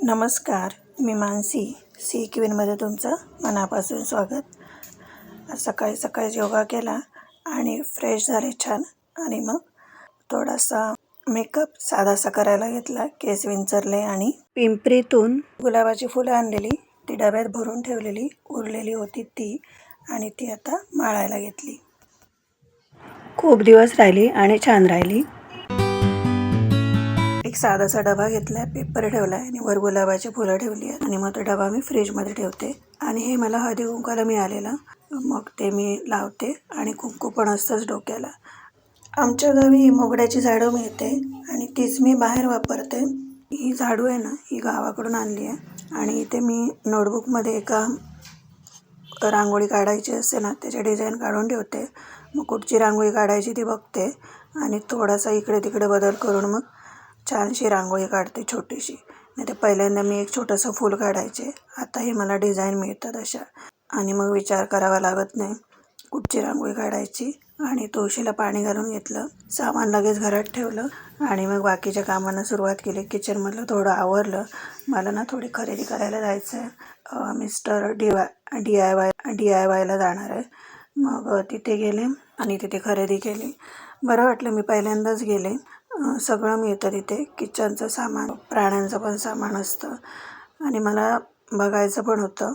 नमस्कार, मी मानसी सी क्वीनमध्ये तुमचं मनापासून स्वागत. आज सकाळी सकाळी योगा केला आणि फ्रेश झाले छान. आणि मग थोडासा मेकअप साधासा करायला घेतला. केस विंचरले आणि पिंपरीतून गुलाबाची फुलं आणलेली, ती डब्यात भरून ठेवलेली उरलेली होती ती, आणि ती आता माळायला घेतली. खूप दिवस राहिली आणि छान राहिली. एक साधासा डबा घेतला, पेपर ठेवला आणि वर गुलाबाची फुलं ठेवली आणि मग तो डबा मी फ्रीजमध्ये ठेवते. आणि हे मला हळदी कुंकवाला मिळालेलं, मग ते मी लावते आणि कुंकू पण असतंच डोक्याला. आमच्या गावी मोगऱ्याची झाडं मिळते आणि तीच मी बाहेर वापरते. ही झाडू आहे ना, ही गावाकडून आणली आहे आणि इथे मी नोटबुकमध्ये एका रांगोळी काढायची असते ना, त्याचे डिझाईन काढून ठेवते. मग कुठची रांगोळी काढायची ती बघते आणि थोडासा इकडे तिकडे बदल करून मग छानशी रांगोळी काढते छोटीशी. नाही तर पहिल्यांदा मी एक छोटंसं फूल काढायचे, आता हे मला डिझाईन मिळतात अशा, आणि मग विचार करावा लागत नाही कुठची रांगोळी काढायची. आणि तुळशीला पाणी घालून घेतलं, सामान लगेच घरात ठेवलं आणि मग बाकीच्या कामांना सुरुवात केली. किचनमधलं थोडं आवरलं. मला ना थोडी खरेदी करायला जायचं आहे. मिस्टर DIYला जाणार आहे. मग तिथे गेले आणि तिथे खरेदी केली. बरं वाटलं, मी पहिल्यांदाच गेले. सगळं मिळतं तिथे, किचनचं सामान, प्राण्यांचं पण सामान असतं. आणि मला बघायचं पण होतं,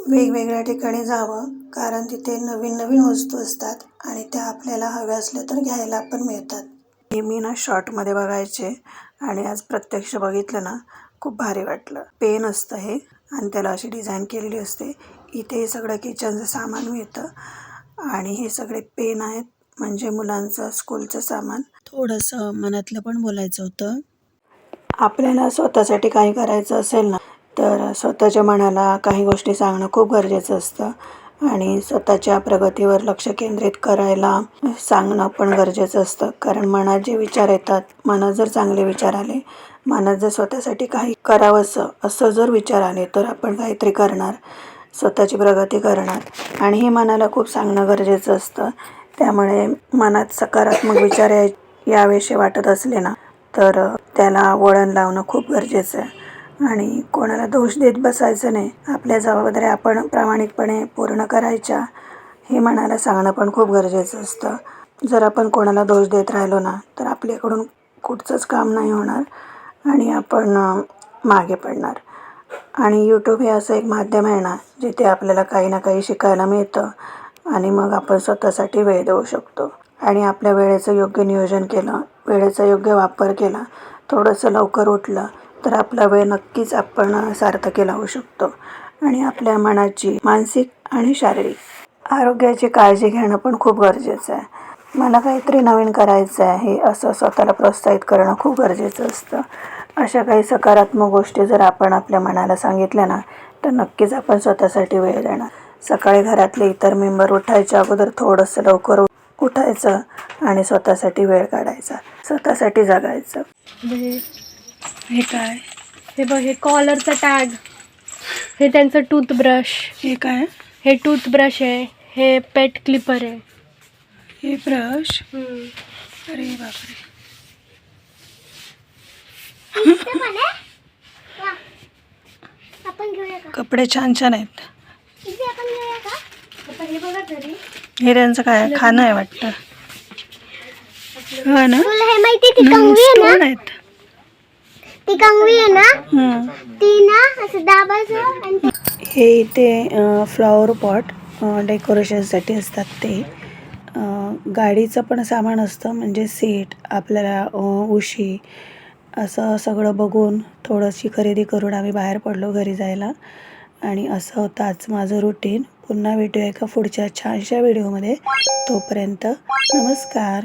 वेगवेगळ्या ठिकाणी जावं, कारण तिथे नवीन नवीन वस्तू असतात आणि त्या आपल्याला हव्या असल्या तर घ्यायला पण मिळतात. हे मी ना शॉर्टमध्ये बघायचे आणि आज प्रत्यक्ष बघितलं ना, खूप भारी वाटलं. पेन असतं हे आणि त्याला अशी डिझाईन केलेली असते. इथे हे सगळं किचनचं सामान मिळतं आणि हे सगळे पेन आहेत, म्हणजे मुलांचं स्कूलचं सामान. थोडंसं मनातलं पण बोलायचं होतं. आपल्याला स्वतःसाठी काही करायचं असेल ना, तर स्वतःच्या मनाला काही गोष्टी सांगणं खूप गरजेचं असतं आणि स्वतःच्या प्रगतीवर लक्ष केंद्रित करायला सांगणं पण गरजेचं असतं. कारण मनात जे विचार येतात, मनात जर चांगले विचार आले, मनात जर स्वतःसाठी काही करावंसं असं जर विचार आले, तर आपण काहीतरी करणार, स्वतःची प्रगती करणार. आणि हे मनाला खूप सांगणं गरजेचं असतं. त्यामुळे मनात सकारात्मक विचार यावेसे वाटत असले ना, तर त्याला वळण लावणं खूप गरजेचं आहे. आणि कोणाला दोष देत बसायचं नाही. आपल्या जबाबदाऱ्या आपण प्रामाणिकपणे पूर्ण करायच्या, हे मनाला सांगणं पण खूप गरजेचं असतं. जर आपण कोणाला दोष देत राहिलो ना, तर आपल्याकडून कुठचंच काम नाही होणार आणि आपण मागे पडणार. आणि यूट्यूब हे असं एक माध्यम आहे ना, जिथे आपल्याला काही ना काही शिकायला मिळतं आणि मग आपण स्वतःसाठी वेळ देऊ शकतो. आणि आपल्या वेळेचं योग्य नियोजन केलं, वेळेचा योग्य वापर केला, थोडंसं लवकर उठलं, तर आपला वेळ नक्कीच आपण सार्थकी लावू शकतो. आणि आपल्या मनाची, मानसिक आणि शारीरिक आरोग्याची काळजी घेणं पण खूप गरजेचं आहे. मला काहीतरी नवीन करायचं आहे असं स्वतःला प्रोत्साहित करणं खूप गरजेचं असतं. अशा काही सकारात्मक गोष्टी जर आपण आपल्या मनाला सांगितल्या ना, तर नक्कीच आपण स्वतःसाठी वेळ देणार. सकाळी घरातले इतर मेंबर उठायच्या अगोदर थोडंसं लवकर उठायचं आणि स्वतःसाठी वेळ काढायचा, स्वतःसाठी जगायचं. हे काय? हे बघ, हे कॉलरचा टॅग, हे त्यांचं टूथब्रश. हे काय? हे टूथब्रश आहे, हे पेट क्लिपर आहे. हे ब्रश. अरे बापरे. कपडे छान छान आहेत. हे बघा तरी, हे त्यांचं काय खाणं आहे वाटतं. हा ना, तुला हे माहिती ती कंगवी आहे स्टोन ना, आहेत. ती कंगवी आहे ना, ती ना असं दाबायचं आणि हे इथे फ्लॉवर पॉट डेकोरेशनसाठी असतात ते. गाडीचं पण सामान असतं, म्हणजे सीट, आपल्याला उशी, असं सगळं बघून थोडीशी खरेदी करून आम्ही बाहेर पडलो घरी जायला. आणि असं होतं आज माझं रुटीन. पुन्हा भेटूया एका पुढच्या छानशा व्हिडिओमध्ये. तोपर्यंत नमस्कार.